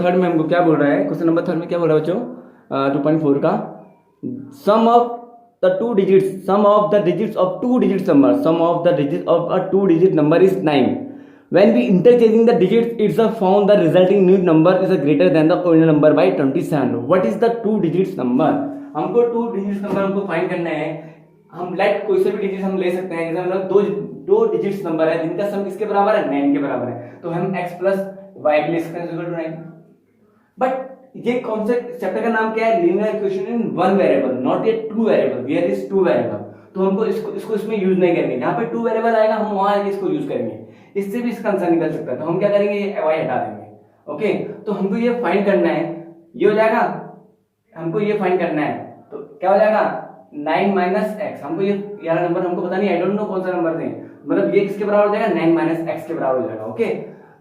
Third में हमको क्या बोल रहा है, क्वेश्चन नंबर थर्ड में क्या बोल रहा है बच्चों, 2.4 का sum of the two digits, sum of the digits of two digit number, sum of the digit of a two digit number is 9. When we interchanging the digits, it's a found the resulting new number is a greater than the original number by 27. What is the two digits number? हमको two digits number हमको find करना है. हम late कोई से भी digit हम ले सकते हैं, जैसे मतलब दो डिजिट्स नंबर है जिनका सम किसके बराबर है, 9 के बराबर है, तो हम x प्लस वाई ले सकते हैं इक्वल टू 9. बट ये कॉन्सेप्ट चैप्टर का नाम क्या है, linear equation in one variable, not a two variable, where is two variable. तो हमको इसको इसमें यूज नहीं करेंगे. जहां पे टू वेरिएबल आएगा हम वहां इसको यूज करेंगे. इससे भी इसका आंसर निकल सकता है, तो हम क्या करेंगे, ये y हटा देंगे. ओके, तो हमको ये फाइंड करना है, ये हो जाएगा, हमको ये फाइंड करना है, तो क्या हो जाएगा 9 माइनस एक्स. हमको ये यार नंबर हमको पता नहीं, आई डोंट नो कौन सा नंबर थे, मतलब ये किसके बराबर हो जाएगा, 9 माइनस एक्स के बराबर हो जाएगा. ओके,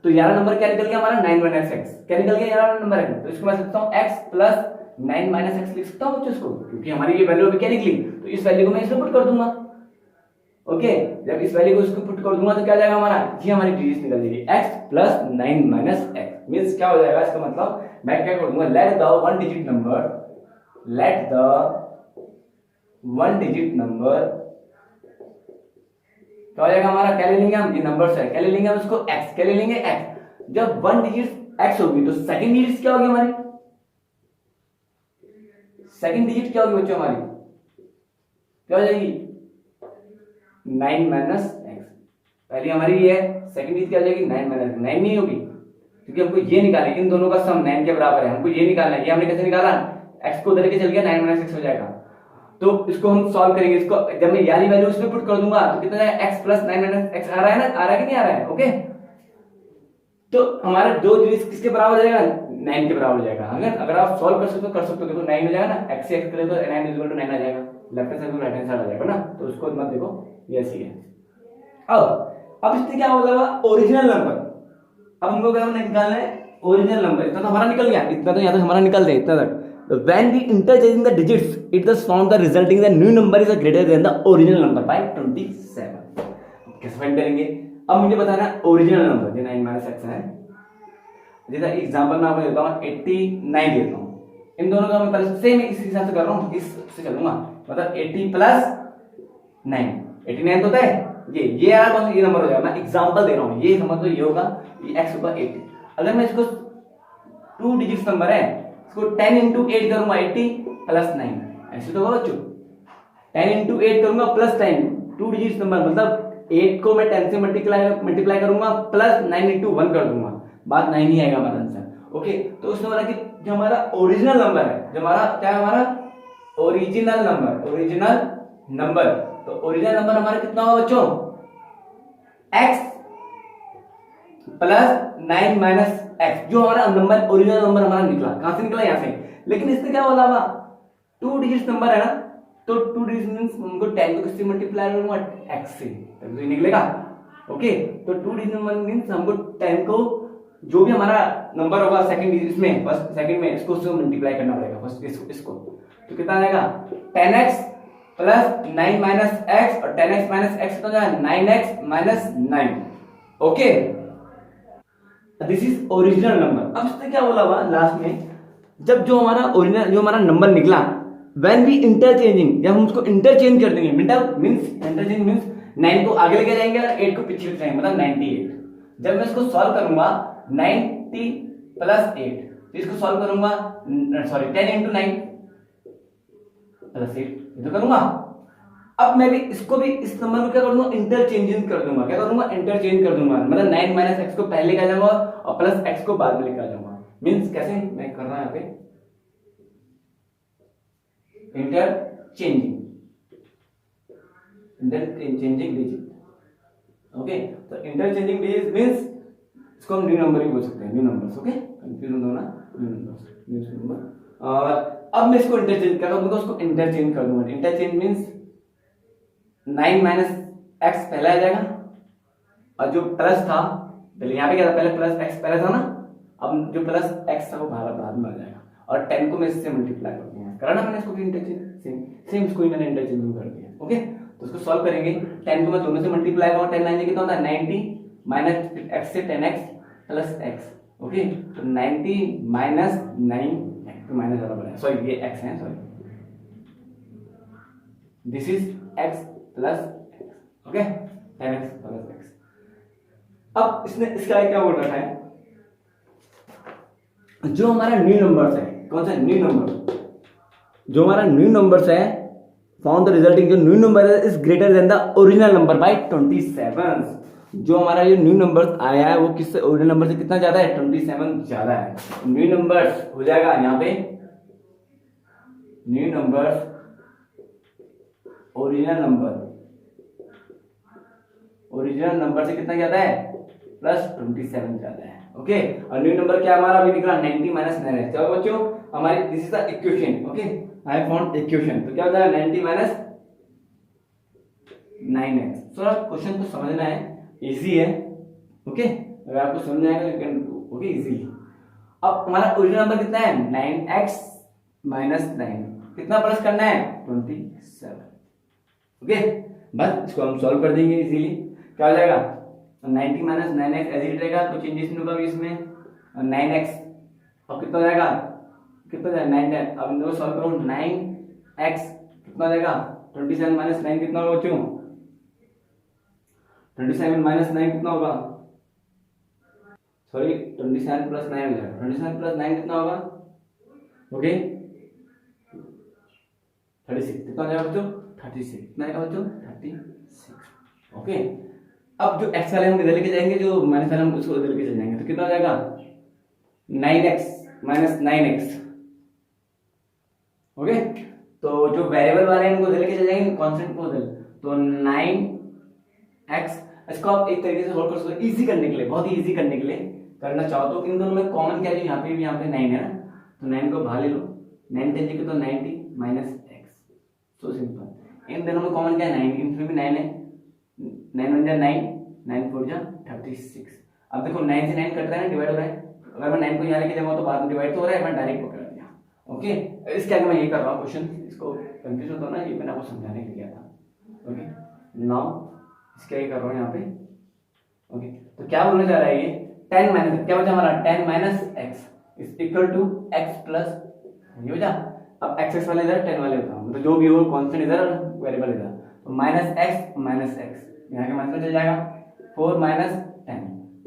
तो 11 नंबर क्या निकल गया हमारा, 9 माइनस एक्स. क्या निकल गया, 11 नंबर है, तो इसको मैं सकता हूँ x प्लस 9 माइनस एक्स लिख सकता हूँ बच्चों इसको, क्योंकि हमारी ये वैल्यू अभी क्या निकली, तो इस वैल्यू को मैं इसमें पुट कर दूंगा. ओके, जब इस वैल्यू को इसको पुट कर दूंगा तो क्या जाएगा हमारा, ये हमारी डिजिट निकल जाएगी x plus 9 minus x. Means क्या हो जाएगा, इसका मतलब मैं क्या कर दूंगा, let the one digit number, let the one digit number क्या हो जाएगा हमारा, क्या ले लेंगे हम, ये नंबर्स है, क्या ले लेंगे हम इसको, x, क्या ले लेंगे x. जब वन डिजिट x होगी तो सेकंड डिजिट क्या होगी हमारी, सेकंड डिजिट क्या होगी बच्चों हमारी, क्या हो जाएगी 9 माइनस एक्स. पहली हमारी ये है, सेकंड डिजिट क्या हो जाएगी 9 माइनस, 9 नहीं होगी क्योंकि हमको ये निकालना है, इन दोनों का सम 9 के बराबर है, हमको ये निकालना है. ये हमने कैसे निकाला, x को उधर के चल गया, 9 माइनस एक्स हो जाएगा. तो इसको हम सॉल्व करेंगे. इसको जब मैं यारी वैल्यू इसमें पुट कर दूंगा तो कितना है, x प्लस 9 माइनस एक्स आ रहा है ना, आ रहा है कि नहीं आ रहा है. ओके, तो हमारा दो डिजिट किसके बराबर हो जाएगा, 9 के बराबर हो जाएगा. अगर आप सॉल्व कर सकते हो कर सकते हो, देखो 9 हो जाएगा ना, x से x करें तो 9 इक्वल टू 9 आ जाएगा, लेफ्ट हैंड साइड को राइट हैंड साइड आ जाएगा ना, तो उसको मत देखो, ये ऐसी है. अब इससे क्या होगा, ओरिजिनल नंबर. अब हमको क्या निकालना है, ओरिजिनल नंबर. इतना तो हमारा निकल गया, इतना तो यहाँ तक हमारा निकल गया, इतना तक. When we interchanging the digits, it thus found the resulting the new number is greater than the original number by 27. कैसे फाइंड करेंगे, अब मुझे बताना है ओरिजिनल नंबर, जो 9 माइनस एक्स है. जैसा एग्जांपल मैं आपको देता हूँ, 89 देता हूँ. इन दोनों का मैं पहले सेम इस हिसाब से कर रहा हूँ, इससे चलूंगा, मतलब 80 प्लस 9, 89 तो होता है. ये यार कौन सा ये नंबर हो जाएगा, मैं एग्जांपल दे रहा हूँ, ये समझ लो ये होगा, ये x होगा 80. अगर मैं इसको टू डिजिट्स नंबर है, इसको 10 into 8 करूंगा, 80 प्लस 9, ऐसे तो होगा बच्चों. 10 into 8 करूंगा प्लस 10, टू डिजिट्स नंबर, मतलब 8 को मैं 10 से मल्टीप्लाई करूंगा प्लस 9 into 1 कर दूंगा, बात 9 ही आएगा हमारा आंसर. ओके, तो उसमें बोला कि जो हमारा ओरिजिनल नंबर है, जो हमारा क्या है, हमारा ओरिजिनल नंबर, ओरिजिनल नंबर. तो ओरिजिनल नंबर हमारा कितना होगा बच्चों, x प्लस 9 माइनस एक्स. जो हमारा नंबर ओरिजिनल नंबर हमारा निकला, कहां से निकला, यहां से. लेकिन इसमें क्या बोला हुआ, टू डिजिट नंबर है ना, तो टू डिजिट मींस हमको 10 को किससे मल्टीप्लाई करूंगा, x से, तब तो निकलेगा. ओके, तो टू डिजिट नंबर मींस हमको 10 को जो भी हमारा नंबर होगा सेकंड डिजिट में, फर्स्ट सेकंड में, इसको उससे मल्टीप्लाई करना पड़ेगा फर्स्ट इसको. तो कितना आएगा, 10x प्लस 9 माइनस एक्स, और 10x माइनस एक्स कितना जाएगा, 9x minus 9. Okay, this is original number. अब इससे क्या बोला हुआ लास्ट में, जब जो हमारा ओरिजिनल जो हमारा नंबर निकला, व्हेन वी इंटरचेंजिंग, जब हम उसको इंटरचेंज कर देंगे, मींस इंटरचेंज मींस 9 को आगे लेके जाएंगे और 8 को पीछे लेके जाएंगे, मतलब 98. जब मैं इसको सॉल्व करूंगा 90 प्लस 8, तो इसको सॉल्व करूंगा, सॉरी 10 into 9 प्लस 8, ये तो करूंगा. अब मैं भी इसको भी इस नंबर को क्या कर दूंगा, इंटरचेंज कर दूंगा. क्या करूंगा, इंटरचेंज कर दूंगा, मतलब 9 माइनस एक्स को पहले लेके आ जाऊंगा और प्लस एक्स को बाद में लेके आ जाऊंगा. मींस कैसे मैं कर रहा हूं यहाँ पे, इंटरचेंजिंग डिजिट. ओके, तो इंटरचेंजिंग डिजिट मींस इसको हम न्यू नंबर भी बोल सकते हैं, न्यू नंबर्स. ओके, कंफ्यूज मत होना, न्यू नंबर. और अब मैं इसको इंटरचेंज कर दूंगा, उसको इंटरचेंज कर दूंगा. इंटरचेंज मींस 9 माइनस एक्स पहले आ जाएगा, और जो प्लस था पहले, यहाँ पे क्या था, पहले प्लस एक्स पहले था ना, अब जो प्लस एक्स था वो बाद में आ जाएगा, और 10 को मैं इससे मल्टीप्लाई कर दूंगा. करा ना मैंने इसको इंटरचेंज, सेम इसको ही मैंने इंटरचेंज कर दिया. ओके, तो उसको सॉल्व करेंगे. 10 को मैं दोनों से मल्टीप्लाई करूंगा, 10 9 कितना होता है 90 माइनस एक्स से 10x प्लस एक्स. ओके, तो 90 माइनस 9 तो माइनस बराबर है, सॉरी ये x है, sorry this is x plus x, okay 10x plus x। अब इसने इसका क्या बोल रखा है, जो हमारा न्यू नंबर्स है, कौन सा न्यू नंबर, जो हमारा न्यू नंबर्स है, फाउंड द रिजल्टिंग जो न्यू नंबर है is greater than the original number by 27। जो हमारा ये न्यू नंबर आया है वो किससे, ओरिजिनल नंबर से कितना ज्यादा है, 27 ज्यादा है। न्यू नंबर्स हो जाएगा यहाँ पे, न्यू नंबर्स ओरिजिनल नंबर से कितना ज्यादा है, प्लस 27 ज्यादा है, ओके। और न्यू नंबर क्या हमारा अभी निकला 90 माइनस 9 है। चलो बच्चों हमारी this is the equation, okay I have found equation. तो क्या होता है 90 माइनस 9x। थोड़ा क्वेश्चन को समझना है, इजी है, ओके अगर आपको समझ आएगा you can do, okay easy. अब हमारा ओरिजिनल नंबर कितना है 9x माइनस 9, कितना प्लस करना है 27, ओके बस इसको हम सॉल्व कर देंगे इजीली। क्या हो जाएगा 90 माइनस 9x एज इट रहेगा, कोई चेंजेस नहीं होगा इसमें, 9x अब कितना हो जाएगा, कितना हो जाएगा 9, अब इन दोनों सॉल्व करो, 9x कितना हो जाएगा 27 माइनस 9 कितना होगा बच्चों, 27 माइनस 9 कितना होगा, सॉरी 27 प्लस 9 हो जाएगा, 27 प्लस 9 कितना होगा, ओके 36 कितना हो जाएगा बच्चों, 36 कितना आएगा बच्चों 36, ओके। अब जो x वाले हम इधर लेके जाएंगे, जो माइनस वाले हम उसको इधर लेके चले जाएंगे, तो कितना हो जाएगा 9x माइनस 9x, ओके। तो जो वेरिएबल वाले हैं उनको इधर लेके चले जाएंगे, कांस्टेंट को उधर, तो 9x, इसको आप एक तरीके से सॉल्व कर सकते हो इजी करने के लिए, बहुत ही इजी करने के लिए करना चाहो तो इन दोनों में कॉमन क्या है, यहाँ पे भी यहाँ पे 9 है ना, तो 9 को बाहर ले लो, 9 10 के तो 90 माइनस x, सो सिंपल। इन दोनों में कॉमन क्या है 9, इनमें भी 9 है, 9 1 जा 9, 9 4 जा 36। अब देखो 9 से 9 कट रहा है ना, डिवाइड हो रहा है, अगर मैं 9 को यहाँ लेके जाऊंगा तो बाद में डिवाइड तो हो रहा है, मैं डायरेक्ट पकड़ दिया, ओके। इसके आगे मैं ये कर रहा हूँ क्वेश्चन, इसको कंफ्यूज होता ना, ये मैंने आपको समझाने के लिए किया था, ओके। नाउ इसके आगे कर रहा हूँ यहाँ पे, ओके। तो क्या बोलने जा रहा है ये 10 माइनस, क्या बचा हमारा 10 minus x is equal to x plus, ये बचा। अब x वाले इधर 10 वाले होता मतलब जो भी हो कांस्टेंट इधर और वेरिएबल इधर, तो माइनस x यहाँ के माइनस चल जाएगा, 4 minus 10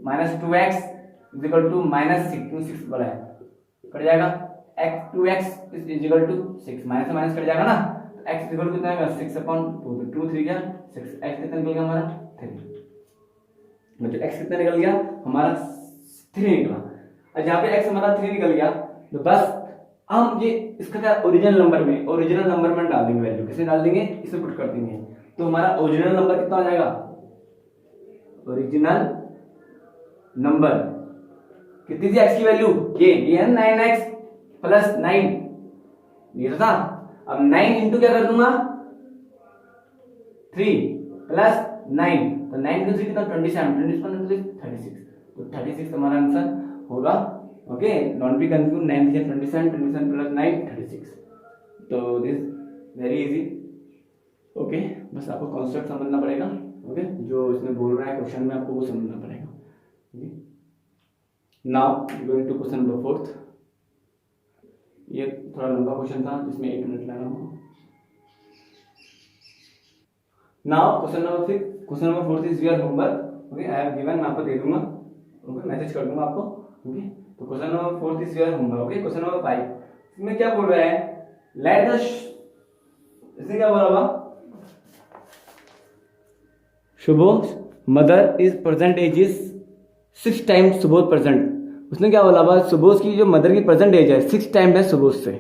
minus 2x is equal to minus 6 वाला है, कट जाएगा, x 2x is equal to 6, minus से माइनस कट जाएगा ना, तो x इज इक्वल टू कितना आएगा 6/2, 2 3 क्या 6, x कितना निकल गया हमारा 3, मतलब x कितना निकल गया हमारा 3 निकला। और जहाँ पे x हमारा 3 निकल गया, तो बस हम ये इसका क्या ओरिजिनल नंबर में डाल देंगे वैल्यू, किसमें डाल देंगे, इसे पुट कर देंगे, तो हमारा ओरिजिनल नंबर कितना हो जाएगा, ओरिजिनल नंबर कितनी थी x की वैल्यू, ये है 9x प्लस 9, ये तो था। अब 9 इंटू क्या कर दूंगा 3 प्लस 9, तो 9 इंटू 3 कितना 27, 36, तो 36 हमारा आंसर होगा, ओके। नॉट बी कंफ्यूज, 9 से 27 प्लस 9 36, तो दिस वेरी इजी, ओके। बस आपको कॉन्सेप्ट समझना पड़ेगा, ओके जो इसमें बोल रहा है क्वेश्चन में आपको वो समझना पड़ेगा, okay. Now going to question number 4, ये थोड़ा लंबा क्वेश्चन था जिसमें 1 मिनट लगा होगा। Now question number 4 is your homework, okay I have given, मैं आपको दे दूंगा, ओके मैसेज कर दूंगा आपको, ओके। तो question number 4 is your homework, okay. Question number 5 इसमें क्या बोल रहा है, लेट द, इसमें क्या बोला हुआ, Shubhoj mother is present age is 6 times Subodh present, उसने क्या बोला हुआ, सुबोध की जो मदर की प्रेजेंट एज है 6 टाइम्स है सुबोध से,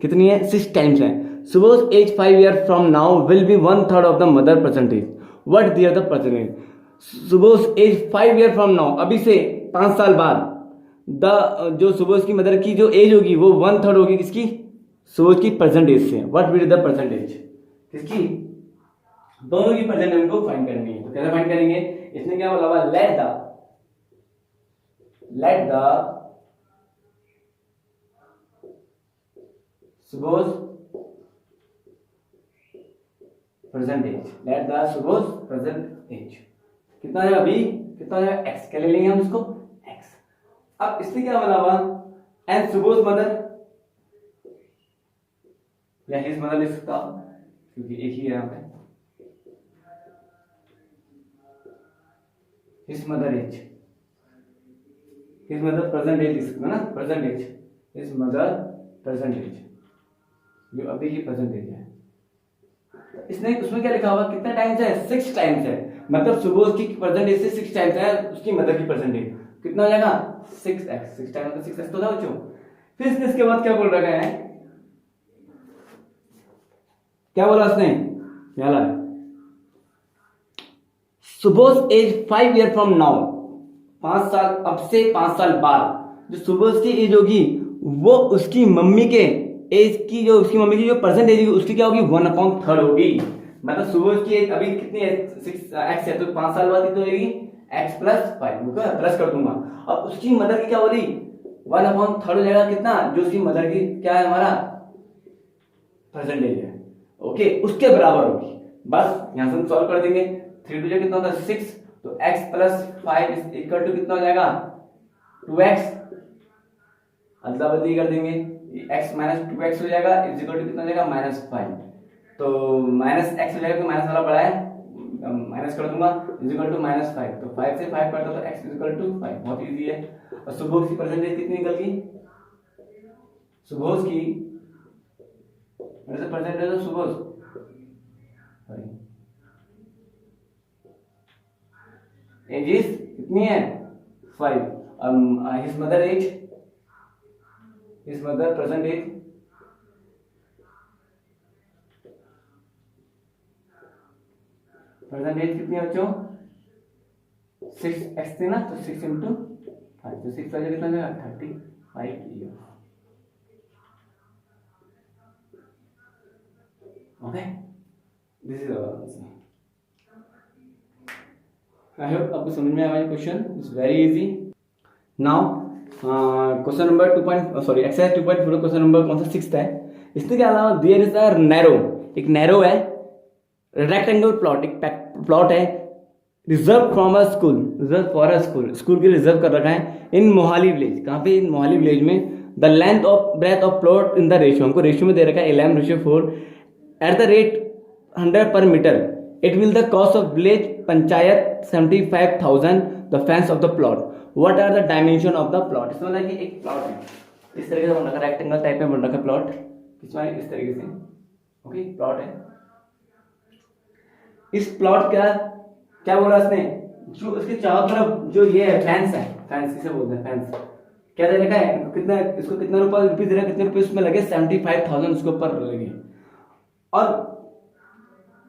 कितनी है 6 टाइम्स है। Subodh age 5 year from now will be 1/3 of the mother present age, what there the present age, Subodh age 5 year from now, अभी से 5 साल बाद द जो सुबोध की मदर की जो एज होगी वो 1/3 होगी किसकी, सुबोध की प्रेजेंट एज से, what will the present age, किसकी, दोनों की प्रेजेंट एज को फाइंड करनी है। तो कैसे फाइंड करेंगे, इसने क्या बोला हुआ, let the Subodh present age, let the Subodh present age कितना है अभी, कितना है x, क्या ले लेंगे हम इसको x। अब इसने क्या बोला हुआ, एंड सुबोज मदर या हिज मदर लिख सकता हूं क्योंकि एक ही है यहाँ पे, his mother age, his mother present age लिख सकते हो ना, present age, his mother present age, जो अभी की प्रेजेंट एज है। इसने उसमें क्या लिखा हुआ, कितना टाइम्स है, 6 टाइम्स है, मतलब सुबोज की प्रेजेंट एज से 6 टाइम्स है उसकी मदर की प्रेजेंट एज, कितना हो जाएगा 6x, 6 टाइम्स मतलब 6x तो था बच्चों। फिर इसने इसके बाद क्या बोल रखा है, क्या बोला उसने, क्या ला, सुबोज एज 5 ईयर फ्रॉम नाउ, 5 साल अब से 5 साल बाद जो सुबोज की एज होगी वो उसकी मम्मी के एज की, जो उसकी मम्मी की जो परसेंट एज होगी उसकी क्या होगी 1/3 होगी। मतलब सुबोज की एज अभी कितनी है 6x है, तो 5 साल बाद कितनी होगी x + 5, प्लस कर दूंगा। अब उसकी मदर की क्या हो रही 1/3 हो जाएगा, कितना जो उसकी मदर की क्या है हमारा प्रेजेंट एज है, ओके उसके बराबर होगी। बस यहां से हम सॉल्व कर देंगे, 3 2 कितना होता है 6, तो x + 5 = कितना हो जाएगा 2x, अदला बदली कर देंगे, x - 2x हो जाएगा = कितना हो जाएगा -5, तो -x हो जाएगा तो माइनस वाला बड़ा है, माइनस कर दूंगा =-5, तो 5 से 5 करता तो x = 5, बहुत इजी है। और सुबोज की परसेंटेज कितनी निकल गई, सुबोज की वैसे परसेंटेज है सुबोज, एज कितनी है 5, his mother age, his mother present age कितनी है बच्चों 6x थी ना, तो 6 × 5, तो 6 वाले कितना होगा 35 year, okay this is our answer. I hope आपको समझ में आया question, it's very easy. Now question number 2. Exercise 2.4 question number कौन सा 6 है, इसके अलावा देयर इज अ नैरो, एक नैरो है रेक्टेंगल प्लॉट, एक प्लॉट है reserve from a school, reserve for a school, school के रिजर्व कर रखा है इन मोहाली विलेज, कहाँ पे इन मोहाली विलेज में, the length of breadth of plot in the ratio, हमको रेशियो में दे रखा है 11:4 at the rate 100 per meter, it will the cost of village panchayat 75,000 the fence of the plot, what are the dimension of the plot। इसमें मतलब कि एक plot है इस तरीके से बन रखा है, रेक्टेंगल टाइप में बन रखा है प्लॉट, इसमें इस तरीके से, ओके प्लॉट है। इस प्लॉट का क्या बोला इसने, जो इसके चारों तरफ जो ये है फेंस है, फेंस किसे बोलते हैं फेंस, क्या दे रखा है कितना, इसको कितना रुपये दे रहा है, कितने रुपए उसमें लगे 75,000 उसके ऊपर लगे, और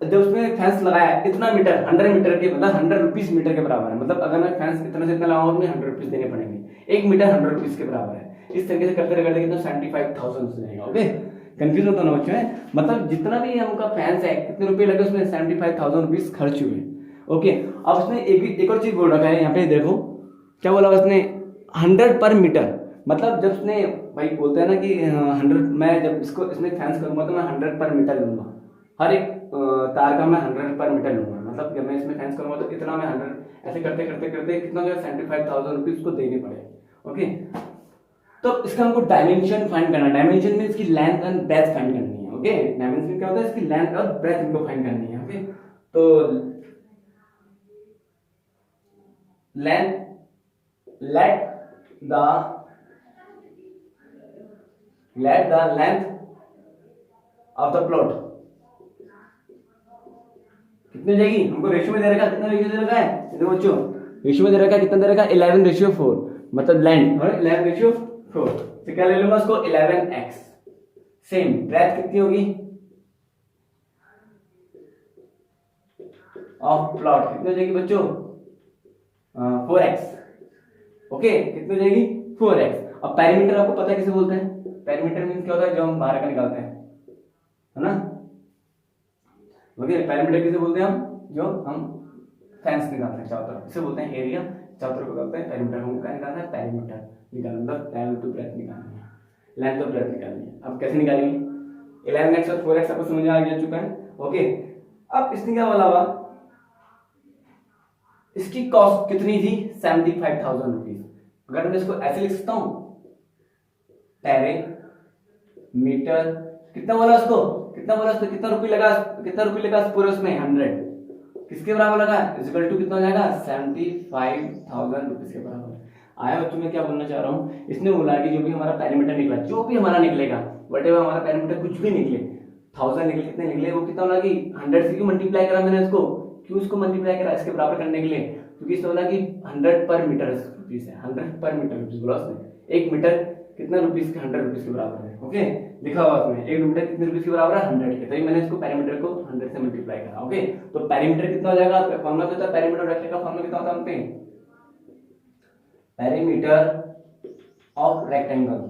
जब उसमें फेंस लगाया इतना मीटर 100 मीटर के, मतलब 100 रुपीज मीटर के बराबर है, मतलब अगर मैं फेंस इतना से इतना लगाऊंगा मुझे 100 रुपीज देने पड़ेंगे, 1 मीटर 100 रुपीज के बराबर है। इस तरीके से करते करते कितना 75,000 हो जाएगा, ओके कंफ्यूज होता ना बच्चों है, मतलब जितना भी हमका फैंस है कितने रुपए लगे उसमें 75,000 रुपीज खर्च हुए, ओके। अब उसने एक और चीज बोल रखा है यहाँ पे देखो, क्या बोला उसने 100 पर मीटर, मतलब जब उसने भाई बोलते हैं ना कि 100, मैं जब इसको इसमें फैंस करूंगा तो मैं 100 पर मीटर लूंगा, हर एक तार का मैं 100 पर मीटर लूंगा, मतलब जब मैं इसमें फैंस करूंगा तो इतना मैं 100 ऐसे करते करते करते कितना जो 75,000 रुपीज उसको देने पड़े, ओके। तो इसका हमको डायमेंशन फाइंड करना है, डायमेंशन में इसकी लेंथ एंड ब्रेथ फाइंड करनी है, ओके। डायमेंशन क्या होता है, इसकी लेंथ और ब्रेथ इनको फाइंड करनी है, ओके। तो length, let the length of the plot कितनी जाएगी, हमको रेशियो में दे रखा है, कितना रेशियो दे रखा है देखो बच्चों, रेशियो में दे रखा है, कितना दे रखा है 11:4, मतलब लेंथ और 11:4, तो क्या ले लूंगा उसको 11x। सेम ब्रेथ कितनी होगी ऑफ प्लॉट, कितनी हो जाएगी बच्चों 4x, ओके कितनी हो जाएगी 4x। अब पेरीमीटर आपको पता है किसे बोलते हैं, पेरीमीटर मींस क्या होता है जो हम बाहर का निकालते हैं, है ना, ओके। पेरीमीटर किसे बोलते हैं हम, जो हम फेंस निकालते हैं चारों तरफ, इसे बोलते हैं एरिया, चारों तरफ निकालते हैं पेरीमीटर, हमको क्या निकालना है पेरीमीटर निकालना, मतलब लेंथ टू ब्रेथ निकालनी है, लेंथ टू ब्रेथ निकालनी है। अब कैसे निकालेंगे, 11x और 4x आपको समझ आ गया चुका है, ओके। अब इसने क्या बोला हुआ, इसकी कॉस्ट कितनी थी 75,000 रुपीज, अगर मैं इसको ऐसे लिख सकता हूं, पेरीमीटर, कितना बोला उसको, कितना बोला उसको, कितना रुपये लगा पूरे उसमें 100, किसके बराबर लगा, इक्वल टू कितना हो जाएगा 75,000 रुपीज के बराबर आया। बच्चों में क्या बोलना चाह रहा हूँ, इसने बोला कि जो भी हमारा पेरीमीटर निकला, जो भी हमारा निकलेगा, वटेवर हमारा पेरीमीटर कुछ भी निकले, 1000 निकले, कितने निकले, वो कितना होगा कि 100 से क्यों मल्टीप्लाई करा मैंने इसको, क्यों इसको मल्टीप्लाई करा इसके बराबर करने के लिए, क्योंकि इसने बोला कि 100 पर मीटर रुपीज है, 100 पर मीटर रुपीज बोला उसने, एक मीटर कितना रुपीज के, 100 रुपीज के बराबर है। ओके, लिखा हुआ उसमें एक मीटर कितने रुपीज के बराबर है, 100 के, तो मैंने इसको पेरीमीटर को 100 से मल्टीप्लाई करा। ओके, तो पेरीमीटर कितना हो जाएगा, फॉर्मूला कितना, पेरीमीटर वेक्टर का फॉर्मूला कितना होता है हमने, पेरीमीटर ऑफ रेक्टेंगल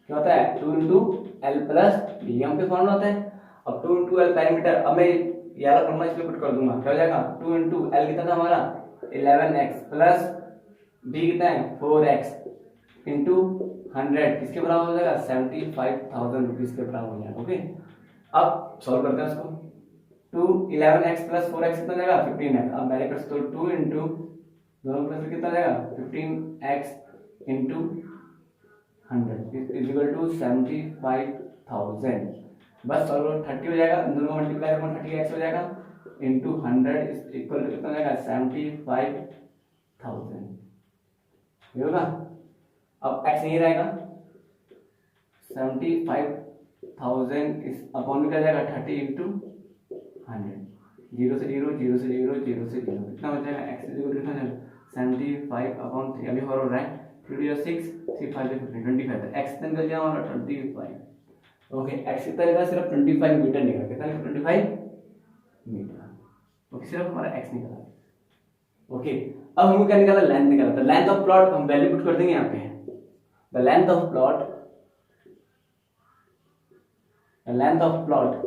क्या होता है, 2 इंटू एल प्लस बी, हम पे फॉर्मूला होता है। अब 2 इंटू एल पेरीमीटर, अब मैं ये वाला फॉर्मूला इसमें पुट कर दूंगा, क्या हो जाएगा, 2 इंटू एल कितना था हमारा 11x प्लस बी कितना है 4x इंटू 100 किसके बराबर हो जाएगा 75,000 रुपीज के बराबर हो जाएगा। ओके, अब सॉल्व करते हैं इसको, 2 11x प्लस 4x कितना जाएगा 15x, अब मैंने कर तो 2 इंटू दोनों प्लस कितना जाएगा 15x into 100 is equal to 75,000, बस सॉल्व 30 हो जाएगा, दोनों को मल्टीप्लाई करूंगा 30x हो जाएगा इंटू 100 इज इक्वल टू कितना जाएगा 75,000, ये होगा। अब x नहीं रहेगा, 75,000 इस अपॉन में क्या जाएगा 30 इंटू 100, 0 से 0 0 से 0 0 से 0 कितना हो जाएगा x इज इक्वल टू कितना जाएगा 75 अपॉन 3, अभी और हो रहा है 3 और 6 3 5 15 25, तो x कितना निकल जाएगा हमारा 25। ओके, x कितना निकला सिर्फ 25 मीटर निकला, कितना निकला 25 मीटर। ओके, सिर्फ हमारा x निकला। ओके, अब हमको क्या निकाला, लेंथ निकाला, तो लेंथ ऑफ प्लॉट हम वैल्यू पुट कर देंगे यहाँ पे, the length of plot, the length of plot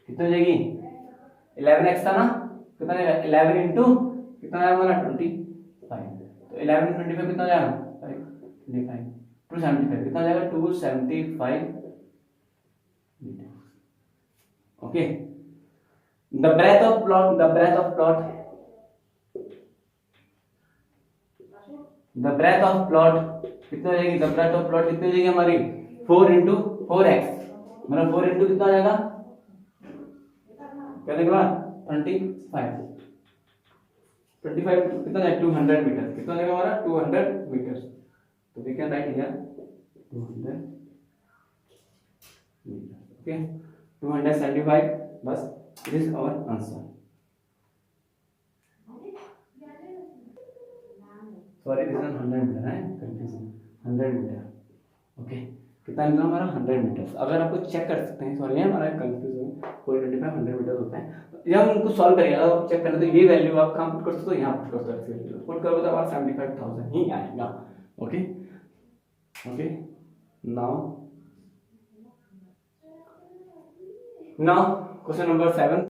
कितना हो जाएगी 11x था ना, कितना जाएगा 11 इंटू कितना आया हमारा 25, तो 11 इंटू 25 कितना जाएगा 25 275 कितना जाएगा 275 metre. Okay, the breadth of plot, the breadth of plot, the breadth of plot कितना हो जाएगी, द ब्रेथ ऑफ प्लॉट कितनी हो जाएगी हमारी 4 इंटू 4x, मतलब 4 इंटू कितना हो जाएगा, क्या निकला 25 कितना जाएगा 200 मीटर, कितना जाएगा हमारा 200 मीटर, तो we can write here 200 metre. Okay, 275, बस this is our answer. Sorry this is 100 metre है, कंफ्यूजन 100 मीटर। ओके, कितना निकला हमारा 100 मीटर। अगर आपको चेक कर सकते हैं, सॉरी हमारा कंफ्यूजन 425 100 मीटर होता है, जब हम उनको सॉल्व करेंगे आप चेक करना, तो ये वैल्यू आप कहाँ पुट कर सकते हो, यहाँ पुट कर सकते हो, पुट करोगे तो हमारा 75,000 ही आएगा। Okay, okay, now question number 7।